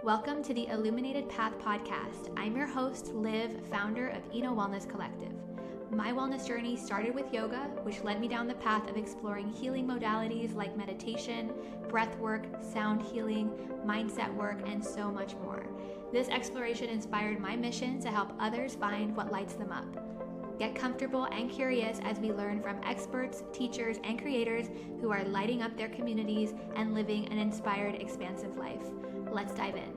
Welcome to the Illuminated Path Podcast. I'm your host, Liv, founder of Eno Wellness Collective. My wellness journey started with yoga, which led me down the path of exploring healing modalities like meditation, breath work, sound healing, mindset work, and so much more. This exploration inspired my mission to help others find what lights them up. Get comfortable and curious as we learn from experts, teachers, and creators who are lighting up their communities and living an inspired, expansive life. Let's dive in.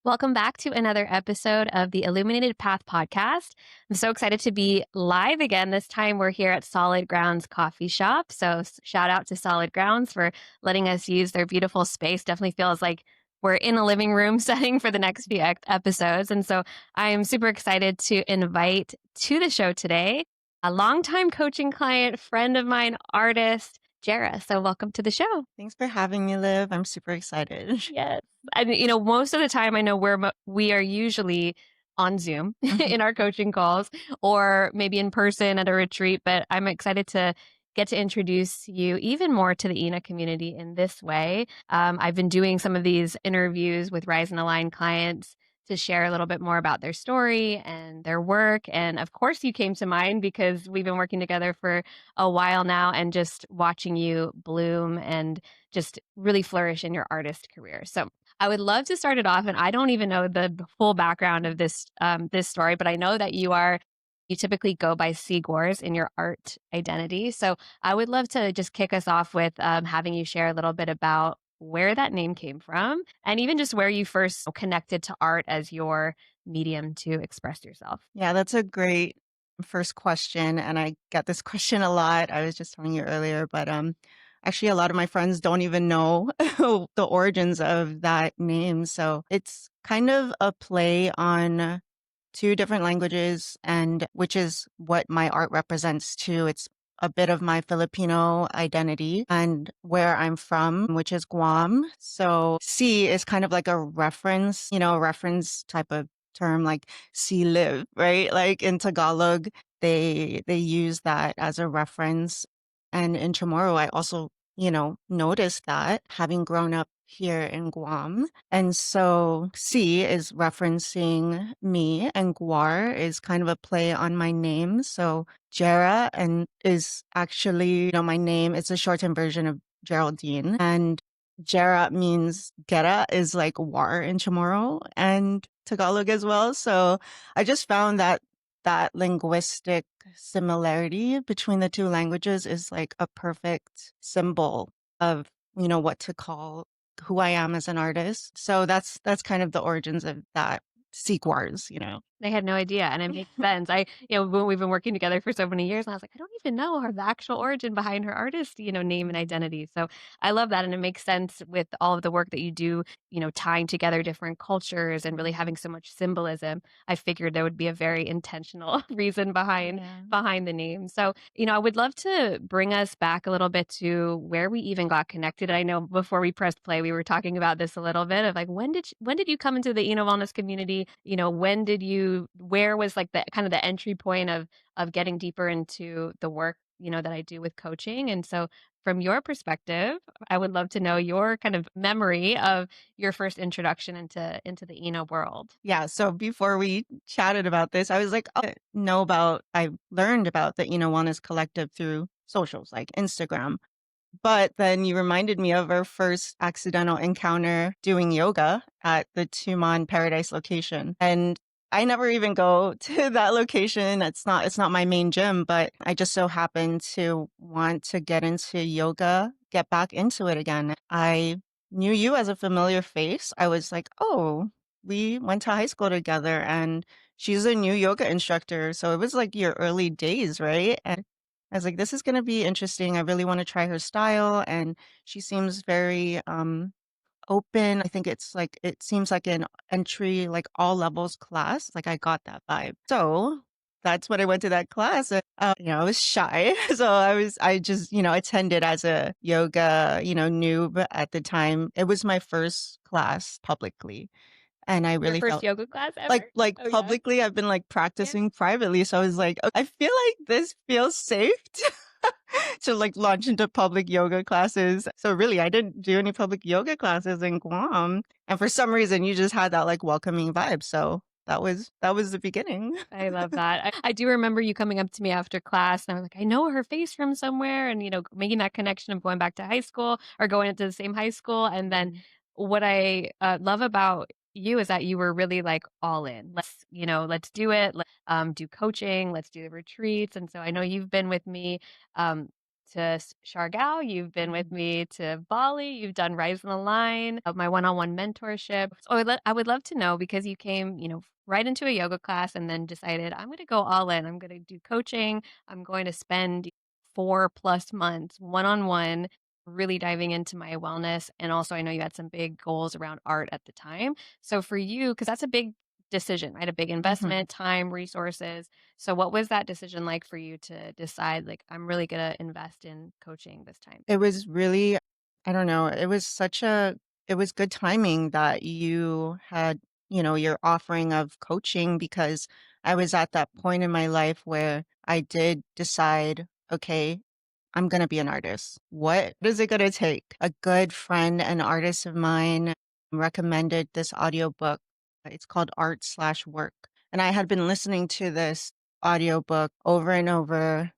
Welcome back to another episode of the Illuminated Path Podcast. I'm so excited to be live again. This time we're here at Solid Grounds Coffee Shop. So shout out to Solid Grounds for letting us use their beautiful space. Definitely feels like we're in a living room setting for the next few episodes. And so I am super excited to invite to the show today a longtime coaching client, friend of mine, artist, Jara. So welcome to the show. Thanks for having me, Liv. I'm super excited. Yes. And, most of the time I know we are usually on Zoom in our coaching calls or maybe in person at a retreat, but I'm excited to get to introduce you even more to the ENA community in this way. I've been doing some of these interviews with Rise and Align clients to share a little bit more about their story and their work. And of course, you came to mind because we've been working together for a while now and just watching you bloom and just really flourish in your artist career. So I would love to start it off. And I don't even know the full background of this story, but I know that you typically go by Sigwarz in your art identity. So I would love to just kick us off with having you share a little bit about where that name came from and even just where you first connected to art as your medium to express yourself. Yeah, that's a great first question. And I get this question a lot. I was just telling you earlier, but actually a lot of my friends don't even know the origins of that name. So it's kind of a play on two different languages, and which is what my art represents too. It's a bit of my Filipino identity and where I'm from, which is Guam. So C is kind of like a reference, reference type of term, like see live, right? Like in Tagalog, they use that as a reference. And in Chamorro, I also, noticed that having grown up here in Guam. And so C is referencing me and Gwar is kind of a play on my name. So Jara and is actually, my name. It's a shortened version of Geraldine. And Jara means Gera is like war in Chamorro and Tagalog as well. So I just found that linguistic similarity between the two languages is like a perfect symbol of, what to call who I am as an artist. So that's kind of the origins of that Sigwarz, I had no idea. And it makes sense. We've been working together for so many years and I was like, I don't even know the actual origin behind her artist, name and identity. So I love that. And it makes sense with all of the work that you do, tying together different cultures and really having so much symbolism. I figured there would be a very intentional reason behind the name. So, I would love to bring us back a little bit to where we even got connected. I know before we pressed play, we were talking about this a little bit of like, when did you come into the Eno Wellness community? Where was like the kind of the entry point of getting deeper into the work, that I do with coaching? And so from your perspective, I would love to know your kind of memory of your first introduction into the Eno world. Yeah. So before we chatted about this, I was like, I learned about the Eno Wellness Collective through socials like Instagram. But then you reminded me of our first accidental encounter doing yoga at the Tumon Paradise location. And I never even go to that location. It's not my main gym, but I just so happened to want to get into yoga, get back into it again. I knew you as a familiar face. I was like, oh, we went to high school together and she's a new yoga instructor. So it was like your early days, right? And I was like, this is going to be interesting. I really want to try her style. And she seems very open. I think it seems like an entry, like all levels class. Like I got that vibe. So that's when I went to that class. I was shy. So I just, attended as a yoga, noob at the time. It was my first class publicly. And I really Your first felt yoga class ever? like Oh, publicly, I've been like practicing privately. So I was like, I feel like this feels safe. to like launch into public yoga classes. So really, I didn't do any public yoga classes in Guam. And for some reason, you just had that like welcoming vibe. So that was the beginning. I love that. I do remember you coming up to me after class, and I was like, I know her face from somewhere, and making that connection of going back to high school or going into the same high school. And then Mhm. what I love about you is that you were really like all in. Let's do it. Do coaching. Let's do the retreats. And so I know you've been with me um, to Siargao. You've been with Mhm. me to Bali. You've done Rise in the Line, my one-on-one mentorship. So I would love to know because you came, right into a yoga class and then decided I'm going to go all in. I'm going to do coaching. I'm going to spend 4+ months one-on-one, really diving into my wellness. And also, I know you had some big goals around art at the time. So for you, because that's a big decision, right? A big Mhm. investment, time, resources. So what was that decision like for you to decide, like, I'm really going to invest in coaching this time? It was really, I don't know, it was good timing that you had, your offering of coaching because I was at that point in my life where I did decide, okay, I'm going to be an artist. What is it going to take? A good friend, an artist of mine, recommended this audiobook. It's called Art/Work. And I had been listening to this audiobook over and over,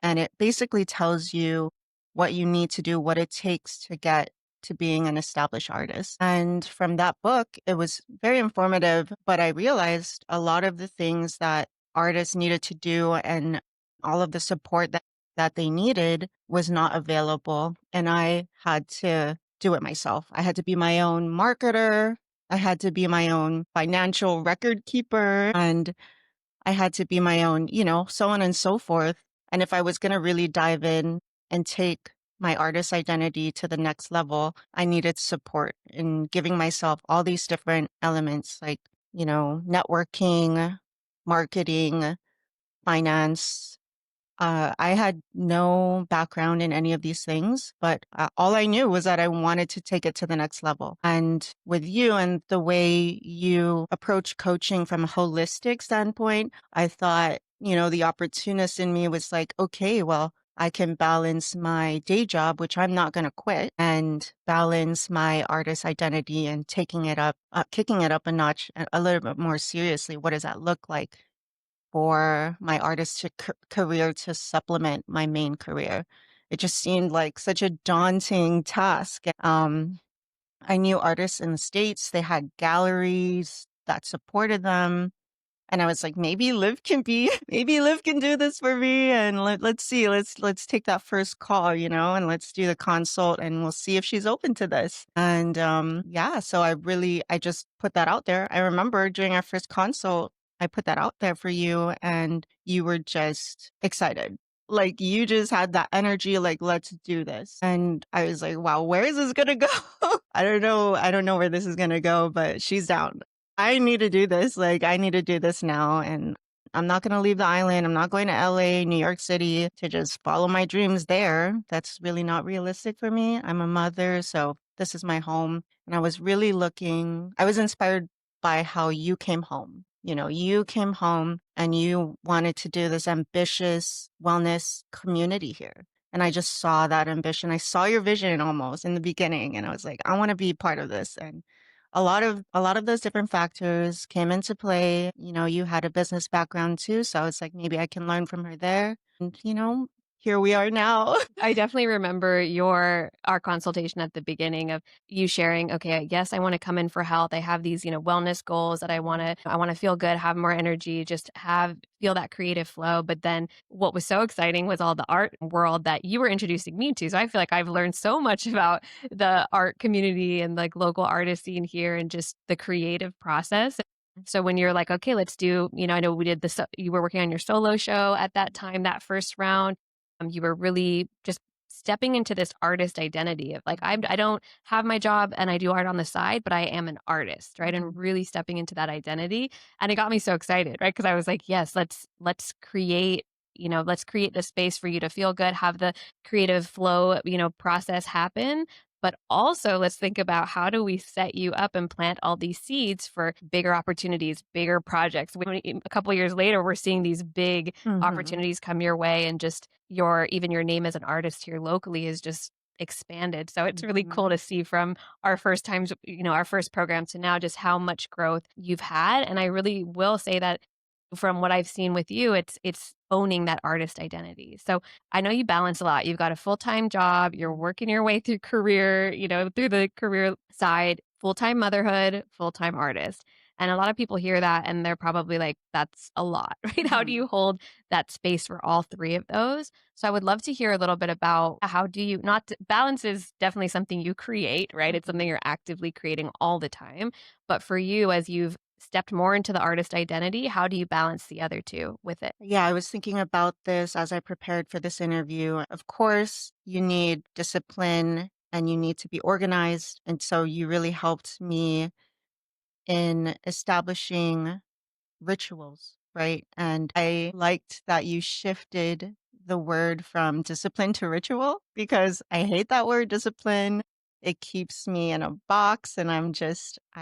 and it basically tells you what you need to do, what it takes to get to being an established artist. And from that book, it was very informative, but I realized a lot of the things that artists needed to do and all of the support that they needed was not available. And I had to do it myself. I had to be my own marketer. I had to be my own financial record keeper. And I had to be my own, so on and so forth. And if I was going to really dive in and take my artist identity to the next level, I needed support in giving myself all these different elements like, networking, marketing, finance, I had no background in any of these things, but all I knew was that I wanted to take it to the next level. And with you and the way you approach coaching from a holistic standpoint, I thought, the opportunist in me was like, okay, well, I can balance my day job, which I'm not going to quit, and balance my artist identity and kicking it up a notch a little bit more seriously. What does that look like for my artistic career to supplement my main career? It just seemed like such a daunting task. I knew artists in the States, they had galleries that supported them. And I was like, maybe Liv can be, maybe Liv can do this for me. And let's see, let's take that first call, and let's do the consult and we'll see if she's open to this. And yeah, so I just put that out there. I remember during our first consult, I put that out there for you and you were just excited. Like you just had that energy, like, let's do this. And I was like, wow, where is this gonna go? I don't know. I don't know where this is gonna go, but she's down. I need to do this. Like, I need to do this now. And I'm not going to leave the island. I'm not going to LA, New York City to just follow my dreams there. That's really not realistic for me. I'm a mother. So this is my home. And I was inspired by how you came home. You came home and you wanted to do this ambitious wellness community here. And I just saw that ambition. I saw your vision almost in the beginning. And I was like, I want to be part of this. And a lot of those different factors came into play. You had a business background too, so it's like maybe I can learn from her there. And here we are now. I definitely remember our consultation at the beginning of you sharing, okay, yes, I want to come in for health. I have these, wellness goals that I want to feel good, have more energy, just feel that creative flow. But then what was so exciting was all the art world that you were introducing me to. So I feel like I've learned so much about the art community and like local artist scene here and just the creative process. So when you're like, okay, let's do, I know we did you were working on your solo show at that time, that first round. You were really just stepping into this artist identity of like, I don't have my job and I do art on the side, but I am an artist, right? And Mhm. really stepping into that identity. And it got me so excited, right? Because I was like, yes, let's create, let's create the space for you to feel good, have the creative flow, process happen. But also, let's think about how do we set you up and plant all these seeds for bigger opportunities, bigger projects. A couple years later, we're seeing these big Hmm. opportunities come your way, and just even your name as an artist here locally is just expanded. So it's really cool Hmm. to see from our first times, our first program to now just how much growth you've had. And I really will say that from what I've seen with you, it's owning that artist identity. So I know you balance a lot. You've got a full-time job, you're working your way through career, through the career side, full-time motherhood, full-time artist. And a lot of people hear that and they're probably like, that's a lot, right? How do Hmm. you hold that space for all three of those? So I would love to hear a little bit about how do you not balance is definitely something you create, right? It's something Hmm. you're actively creating all the time. But for you, as you've stepped more into the artist identity, how do you balance the other two with it? Yeah, I was thinking about this as I prepared for this interview. Of course, you need discipline and you need to be organized. And so you really helped me in establishing rituals, right? And I liked that you shifted the word from discipline to ritual because I hate that word discipline. It keeps me in a box and I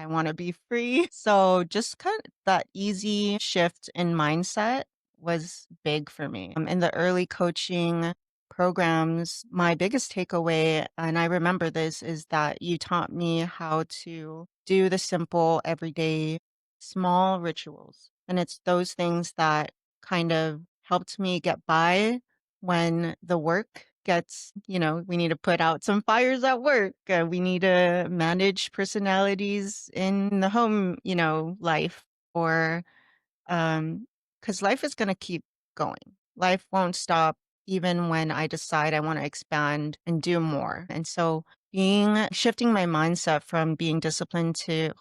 want to be free. So just kind of that easy shift in mindset was big for me. In the early coaching programs, my biggest takeaway, and I remember this, is that you taught me how to do the simple, everyday, small rituals. And it's those things that kind of helped me get by when the work we need to put out some fires at work. We need to manage personalities in the home, life, or because life is going to keep going. Life won't stop even when I decide I want to expand and do more. And so shifting my mindset from being disciplined to,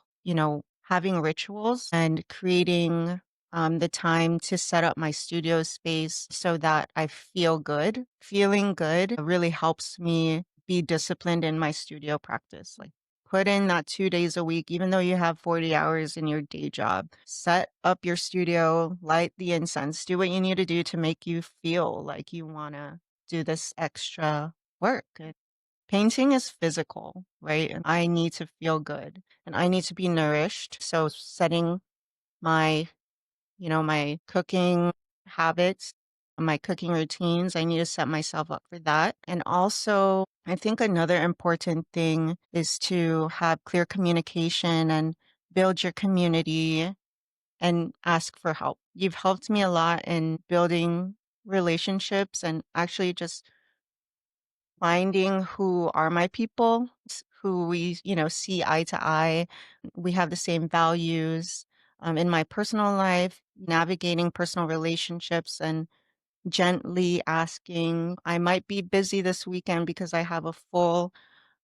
having rituals and creating the time to set up my studio space so that I feel good. Feeling good really helps me be disciplined in my studio practice. Like put in that 2 days a week, even though you have 40 hours in your day job. Set up your studio, light the incense, do what you need to do to make you feel like you want to do this extra work. Painting is physical, right? And I need to feel good and I need to be nourished. So setting my my cooking habits, my cooking routines. I need to set myself up for that. And also, I think another important thing is to have clear communication and build your community and ask for help. You've helped me a lot in building relationships and actually just finding who are my people, who we, see eye to eye. We have the same values. In my personal life, navigating personal relationships and gently asking, I might be busy this weekend because I have a full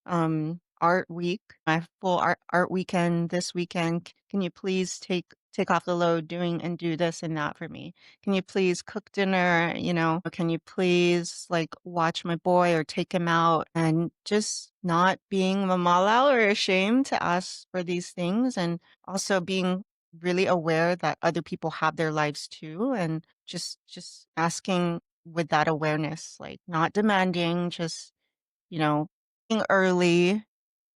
art week, my full art weekend this weekend. Can you please take off the load doing and do this and that for me? Can you please cook dinner? Can you please like watch my boy or take him out? And just not being mamala or ashamed to ask for these things, and also being really aware that other people have their lives too, and just asking with that awareness, like not demanding, just being early,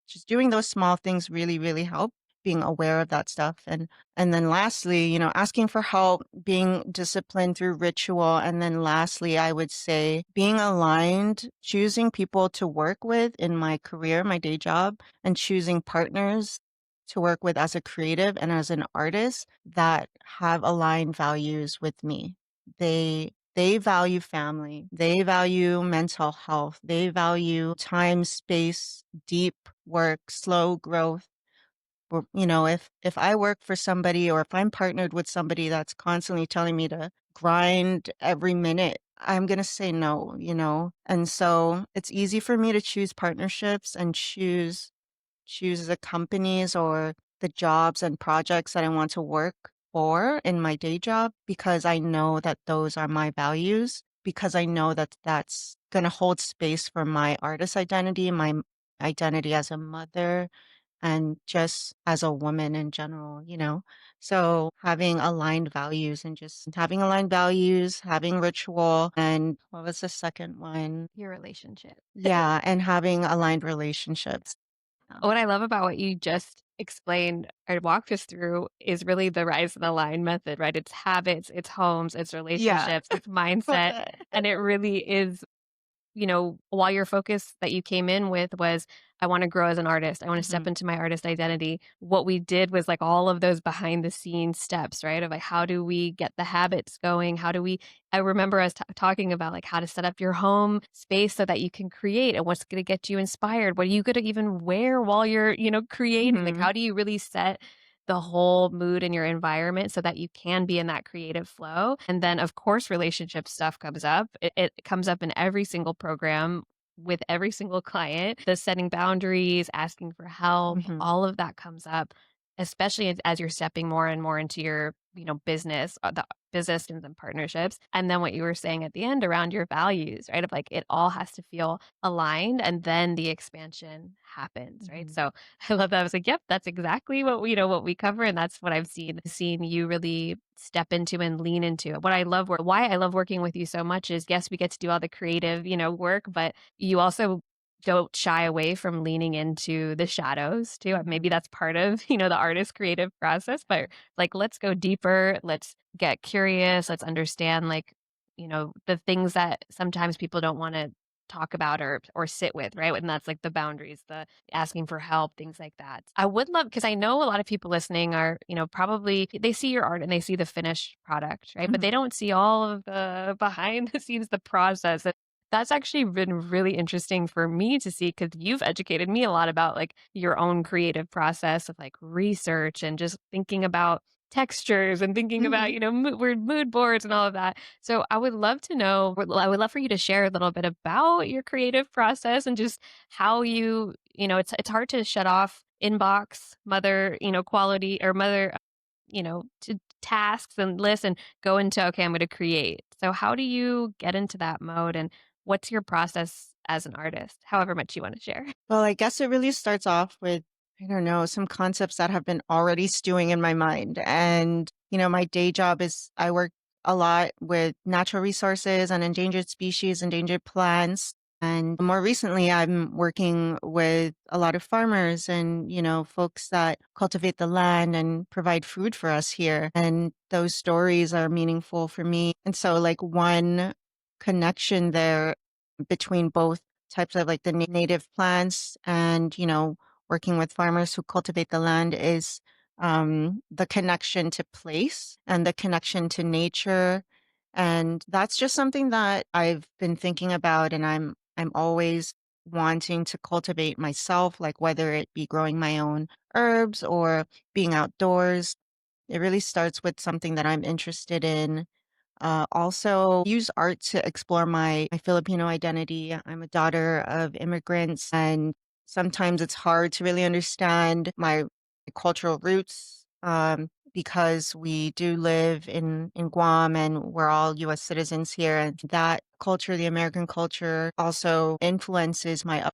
just doing those small things really, really help, being aware of that stuff. And then lastly, asking for help, being disciplined through ritual. And then lastly, I would say being aligned, choosing people to work with in my career, my day job, and choosing partners to work with as a creative and as an artist that have aligned values with me. They value family. They value mental health. They value time, space, deep work, slow growth. Or, if I work for somebody or if I'm partnered with somebody that's constantly telling me to grind every minute, I'm going to say no. And so it's easy for me to choose partnerships and choose the companies or the jobs and projects that I want to work for in my day job because I know that those are my values, because I know that that's going to hold space for my artist identity, my identity as a mother, and just as a woman in general, you know? So having aligned values and just having aligned values, having ritual, and what was the second one? Your relationship. Yeah, and having aligned relationships. What I love about what you just explained or walked us through is really the rise and align method, right? It's habits, it's homes, it's Yeah. relationships, it's mindset. And it really is, while your focus that you came in with was, I want to grow as an artist, I want to step Mhm, into my artist identity. What we did was like all of those behind the scenes steps, right? Of like, how do we get the habits going? I remember us talking about like how to set up your home space so that you can create and what's going to get you inspired. What are you going to even wear while you're, creating? Like, mhm, how do you really set the whole mood in your environment so that you can be in that creative flow. And then, of course, relationship stuff comes up. It comes up in every single program with every single client. The setting boundaries, asking for help, mhm, all of that comes up, especially as you're stepping more and more into your, business, the business and partnerships. And then what you were saying at the end around your values, right? Of like it all has to feel aligned and then the expansion happens, right? mhm, So I love that. I was like, yep, that's exactly what we cover. And that's what I've seen you really step into and lean into. Why I love working with you so much is yes, we get to do all the creative, work, but you also don't shy away from leaning into the shadows too. Maybe mhm, that's part of, the artist creative process, but like, let's go deeper. Let's get curious. Let's understand like, the things that sometimes people don't want to talk about or sit with, right? And that's like the boundaries, the asking for help, things like that. I would love because I know a lot of people listening are, probably they see your art and they see the finished product, right? But mhm. they don't see all of the behind the scenes, the process. And that's actually been really interesting for me to see because you've educated me a lot about like your own creative process of like research and just thinking about textures and thinking about, Mhm. mood boards and all of that. So I would love to know, I would love for you to share a little bit about your creative process and just how it's hard to shut off inbox, mother, quality or mother, to tasks and lists and go into, okay, I'm going to create. So how do you get into that mode and what's your process as an artist, however much you want to share? Well, I guess it really starts off with, I don't know, some concepts that have been already stewing in my mind. And, my day job is I work a lot with natural resources and endangered species, endangered plants. And more recently, I'm working with a lot of farmers and, folks that cultivate the land and provide food for us here. And those stories are meaningful for me. And so, like, one connection there between both types of like the native plants and, working with farmers who cultivate the land is the connection to place and the connection to nature. And that's just something that I've been thinking about and I'm always wanting to cultivate myself, like whether it be growing my own herbs or being outdoors. It really starts with something that I'm interested in also use art to explore my Filipino identity. I'm a daughter of immigrants, and sometimes it's hard to really understand my cultural roots because we do live in Guam and we're all U.S. citizens here. And that culture, the American culture, also influences my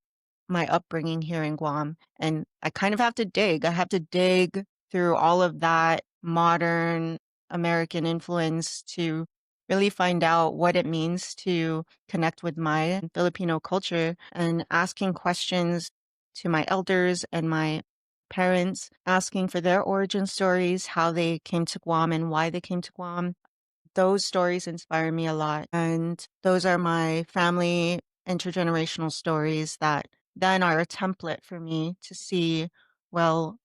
upbringing here in Guam. And I kind of have to dig. I have to dig through all of that modern American influence to really find out what it means to connect with my Filipino culture and asking questions to my elders and my parents, asking for their origin stories, how they came to Guam and why they came to Guam. Those stories inspire me a lot. And those are my family intergenerational stories that then are a template for me to see, well,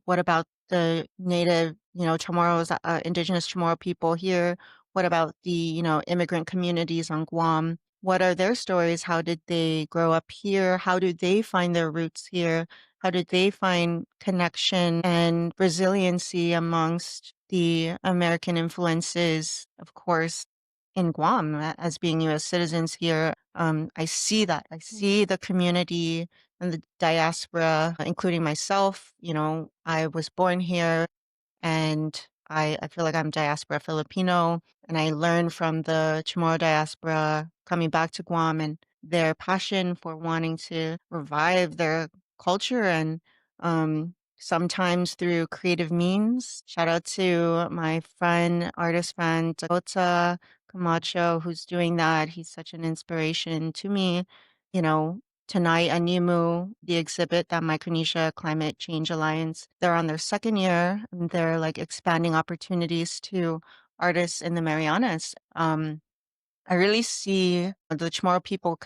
what about the native, Chamorros, indigenous Chamorro people here? What about the, immigrant communities on Guam? What are their stories? How did they grow up here? How do they find their roots here? How did they find connection and resiliency amongst the American influences, of course, in Guam as being U.S. citizens here? I see that. I see the community and the diaspora, including myself. I was born here and I feel like I'm diaspora Filipino, and I learned from the Chamorro diaspora coming back to Guam and their passion for wanting to revive their culture and sometimes through creative means. Shout out to my friend, artist friend, Dakota Camacho, who's doing that. He's such an inspiration to me. You know, tonight, Animu, the exhibit that Micronesia Climate Change Alliance, they're on their second year, and they're like expanding opportunities to artists in the Marianas. I really see the Chamorro people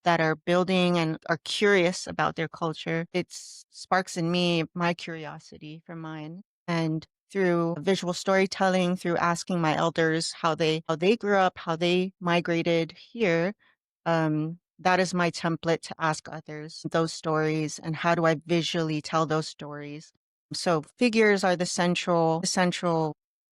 that are building and are curious about their culture. It sparks in me my curiosity for mine. And through visual storytelling, through asking my elders how they grew up, how they migrated here, that is my template to ask others those stories and how do I visually tell those stories. So figures are the central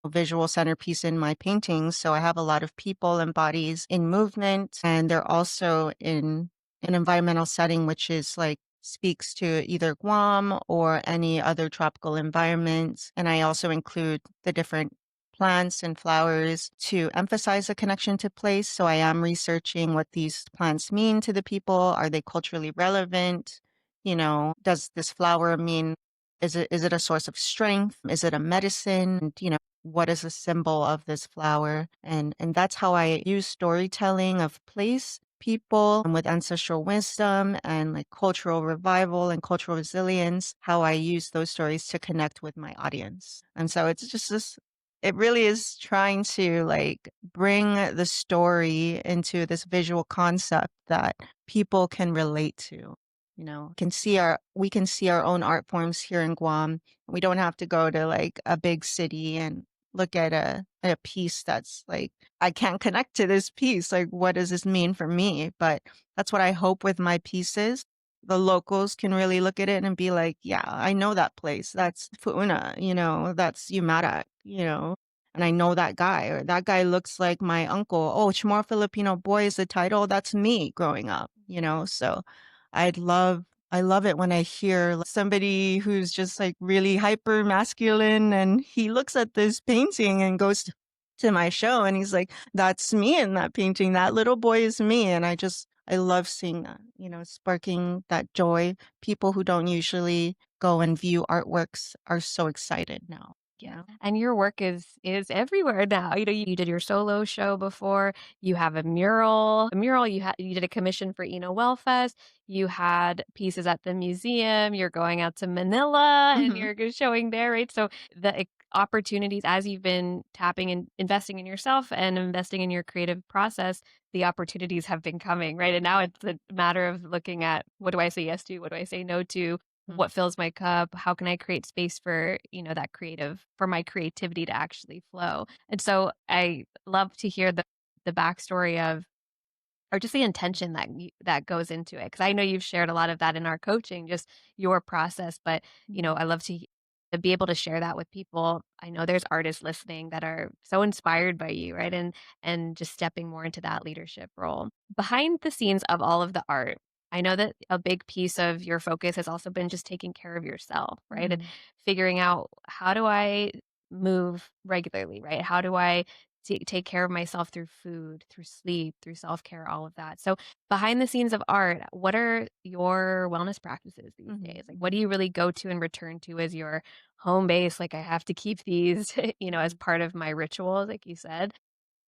visual centerpiece in my paintings. So I have a lot of people and bodies in movement, and they're also in an environmental setting, which is like speaks to either Guam or any other tropical environments. And I also include the different plants and flowers to emphasize a connection to place. So I am researching what these plants mean to the people. Are they culturally relevant? Does this flower mean, is it a source of strength? Is it a medicine? And, what is a symbol of this flower? And that's how I use storytelling of place, people, and with ancestral wisdom and like cultural revival and cultural resilience, how I use those stories to connect with my audience. And so it's just this, it really is trying to like bring the story into this visual concept that people can relate to. We can see our own art forms here in Guam. We don't have to go to like a big city and look at a piece that's like, I can't connect to this piece. Like, what does this mean for me? But that's what I hope with my pieces. The locals can really look at it and be like, yeah, I know that place. That's Fuuna, that's Umarak, and I know that guy, or that guy looks like my uncle. Oh, Chamorro Filipino Boy is the title. That's me growing up, So I'd love I love it when I hear somebody who's just like really hyper masculine and he looks at this painting and goes to my show and he's like, that's me in that painting. That little boy is me. And I love seeing that, sparking that joy. People who don't usually go and view artworks are so excited now. Yeah. And your work is everywhere now. You did your solo show before. You have a mural. You did a commission for Wellfest. You had pieces at the museum. You're going out to Manila and you're showing there, right? So the opportunities as you've been tapping and investing in yourself and investing in your creative process, the opportunities have been coming, right? And now it's a matter of looking at what do I say yes to? What do I say no to? What fills my cup? How can I create space for, for my creativity to actually flow? And so I love to hear the backstory of, or just the intention that goes into it. Cause I know you've shared a lot of that in our coaching, just your process, but I love to be able to share that with people. I know there's artists listening that are so inspired by you, right? And just stepping more into that leadership role. Behind the scenes of all of the art, I know that a big piece of your focus has also been just taking care of yourself, right? And figuring out, how do I move regularly, right? How do I take care of myself through food, through sleep, through self-care, all of that. So behind the scenes of art, what are your wellness practices these days? Like, what do you really go to and return to as your home base? Like, I have to keep these, as part of my rituals, like you said,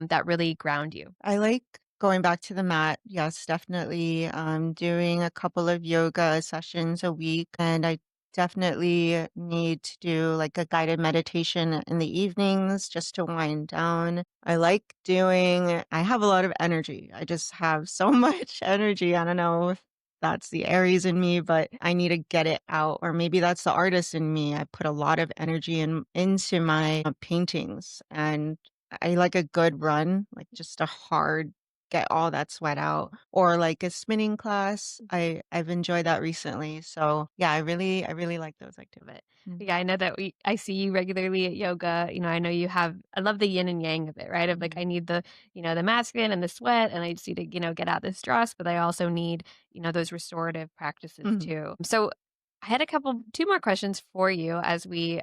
that really ground you. I like going back to the mat. Yes, definitely. Doing a couple of yoga sessions a week, and I definitely need to do like a guided meditation in the evenings just to wind down. I have a lot of energy. I just have so much energy. I don't know if that's the Aries in me, but I need to get it out. Or maybe that's the artist in me. I put a lot of energy into my paintings, and I like a good run, like just a hard get all that sweat out, or like a spinning class. I've enjoyed that recently. So yeah, I really like those activities. Yeah, I know that I see you regularly at yoga. I know I love the yin and yang of it, right? Of like, I need the masculine and the sweat, and I just need to, get out the stress, but I also need, those restorative practices too. So I had two more questions for you as we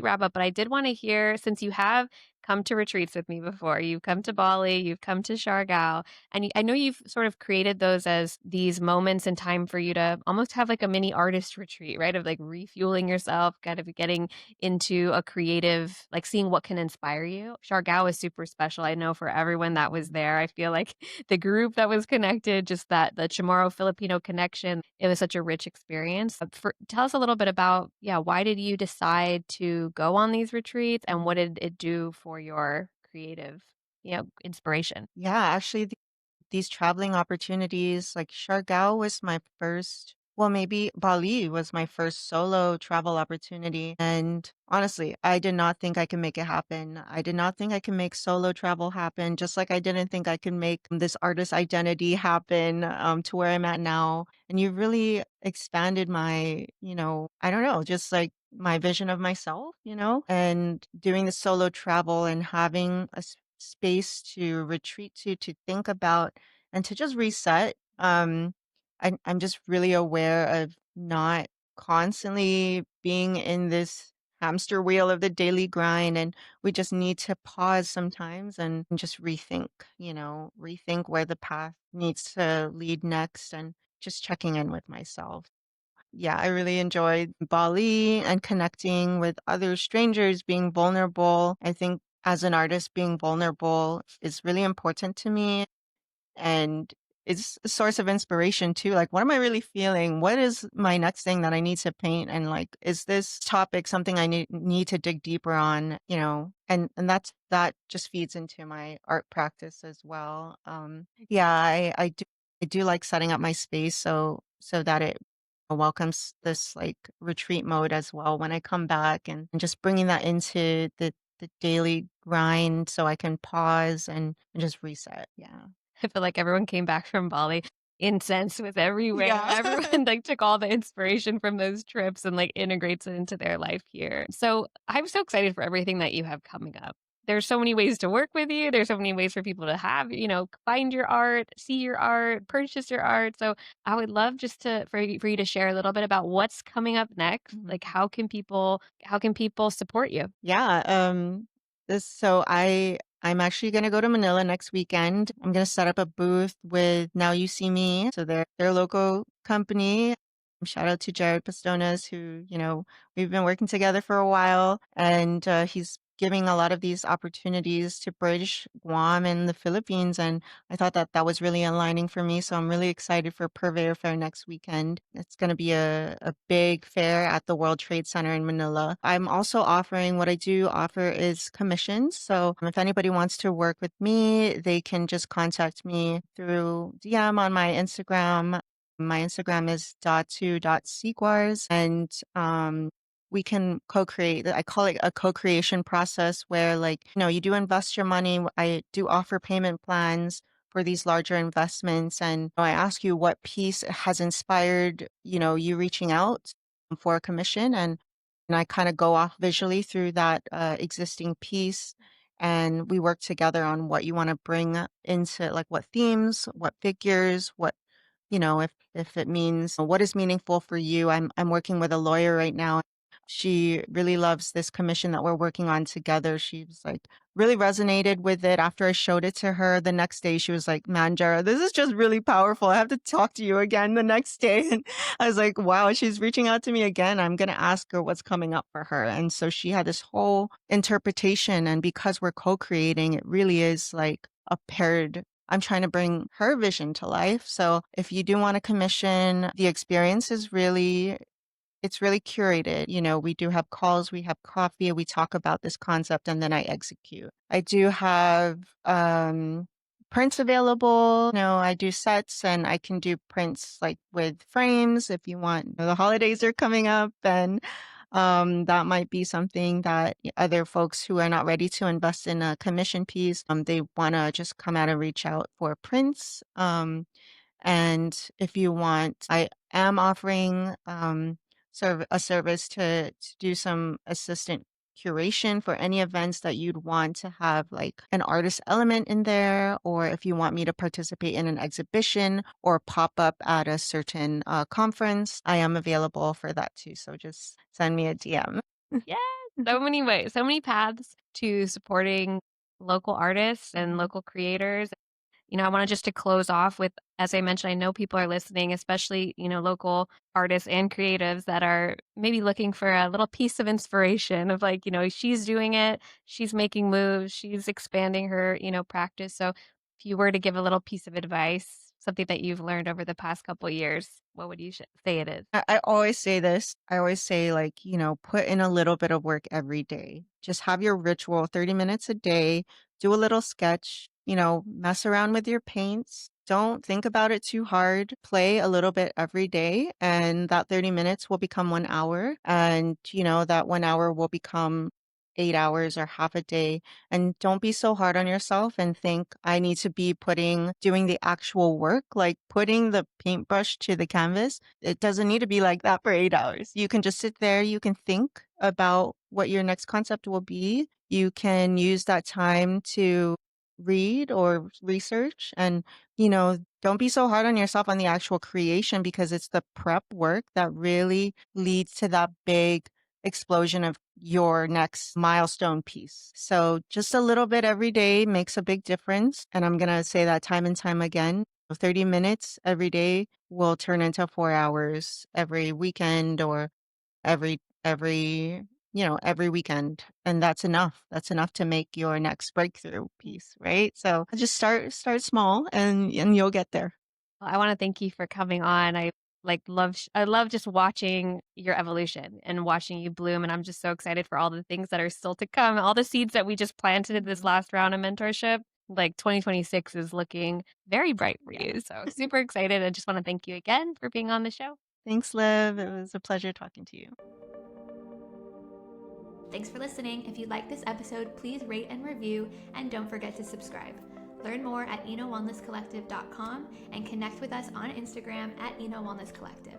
wrap up, but I did want to hear, since you have come to retreats with me before. You've come to Bali, you've come to Siargao, and I know you've sort of created those as these moments in time for you to almost have like a mini artist retreat, right? Of like refueling yourself, kind of getting into a creative, like seeing what can inspire you. Siargao is super special. I know for everyone that was there, I feel like the group that was connected, just that the Chamorro Filipino connection, it was such a rich experience. Tell us a little bit about, yeah, why did you decide to go on these retreats and what did it do for your creative, inspiration? Yeah, actually, these traveling opportunities, like Siargao was my first, well, maybe Bali was my first solo travel opportunity. And honestly, I did not think I could make it happen. I did not think I could make solo travel happen, just like I didn't think I could make this artist identity happen to where I'm at now. And you really expanded my, I don't know, just like my vision of myself, and doing the solo travel and having a space to retreat to think about and to just reset. I'm just really aware of not constantly being in this hamster wheel of the daily grind, and we just need to pause sometimes and just rethink where the path needs to lead next, and just checking in with myself. Yeah, I really enjoyed Bali and connecting with other strangers, being vulnerable. I think as an artist, being vulnerable is really important to me, and it's a source of inspiration too. Like, what am I really feeling? What is my next thing that I need to paint? And like, is this topic something I need to dig deeper on? And that just feeds into my art practice as well. Yeah, I do like setting up my space so that it welcomes this like retreat mode as well when I come back, and just bringing that into the daily grind so I can pause and just reset. Yeah. I feel like everyone came back from Bali. Incense was everywhere. Yeah. Everyone like took all the inspiration from those trips and like integrates it into their life here. So I'm so excited for everything that you have coming up. There's so many ways to work with you. There's so many ways for people to have, find your art, see your art, purchase your art. So I would love just for you to share a little bit about what's coming up next. Mhm. Like how can people support you? Yeah, this so I'm actually gonna go to Manila next weekend. I'm gonna set up a booth with Now You See Me. So they're a local company. Shout out to Jared Pastonas, who, we've been working together for a while, and he's giving a lot of these opportunities to bridge Guam and the Philippines. And I thought that that was really aligning for me. So I'm really excited for Purveyor Fair next weekend. It's going to be a big fair at the World Trade Center in Manila. I'm also offering, what I do offer is commissions. So if anybody wants to work with me, they can just contact me through DM on my Instagram. My Instagram is datu.sigwarz, and we can co-create. I call it a co-creation process where, like, you do invest your money. I do offer payment plans for these larger investments, and I ask you what piece has inspired, you reaching out for a commission, and I kind of go off visually through that existing piece, and we work together on what you want to bring into, like, what themes, what figures, what, if it means what is meaningful for you. I'm working with a lawyer right now. She really loves this commission that we're working on together. She was like, really resonated with it after I showed it to her. The next day she was like, "Man, Jara, this is just really powerful. I have to talk to you again the next day." And I was like, wow, she's reaching out to me again. I'm going to ask her what's coming up for her. And so she had this whole interpretation. And because we're co-creating, it really is like a paired, I'm trying to bring her vision to life. So if you do want to commission, the experience is really, it's really curated. We do have calls, we have coffee, we talk about this concept, and then I execute. I do have prints available. I do sets, and I can do prints like with frames if you want. The holidays are coming up, and that might be something that other folks who are not ready to invest in a commission piece, they want to just come out and reach out for prints. And if you want, I am offering a service to do some assistant curation for any events that you'd want to have like an artist element in there, or if you want me to participate in an exhibition or pop up at a certain conference, I am available for that too. So just send me a DM. Yeah, so many ways, so many paths to supporting local artists and Mhm. local creators. I wanted just to close off with, as I mentioned, I know people are listening, especially, local artists and creatives that are maybe looking for a little piece of inspiration of like, she's doing it, she's making moves, she's expanding her, practice. So if you were to give a little piece of advice, something that you've learned over the past couple of years, what would you say it is? I always say this. I always say, like, put in a little bit of work every day. Just have your ritual 30 minutes a day, do a little sketch, mess around with your paints. Don't think about it too hard. Play a little bit every day, and that 30 minutes will become 1 hour. And, that 1 hour will become 8 hours or half a day. And don't be so hard on yourself and think, I need to be doing the actual work, like putting the paintbrush to the canvas. It doesn't need to be like that for 8 hours. You can just sit there, you can think about what your next concept will be. You can use that time to read or research and, don't be so hard on yourself on the actual creation because it's the prep work that really leads to that big explosion of your next milestone piece. So just a little bit every day makes a big difference. And I'm going to say that time and time again. 30 minutes every day will turn into 4 hours every weekend or every weekend. And that's enough to make your next breakthrough piece, right? So just start small and you'll get there. Well, I want to thank you for coming on. I love just watching your evolution and watching you bloom. And I'm just so excited for all the things that are still to come, all the seeds that we just planted in this Mhm. last round of mentorship. Like 2026 is looking very bright for Yeah. you. So super excited. I just want to thank you again for being on the show. Thanks, Liv. It was a pleasure talking to you. Thanks for listening. If you like this episode, please rate and review, and don't forget to subscribe. Learn more at enowellnesscollective.com and connect with us on Instagram at enowellnesscollective.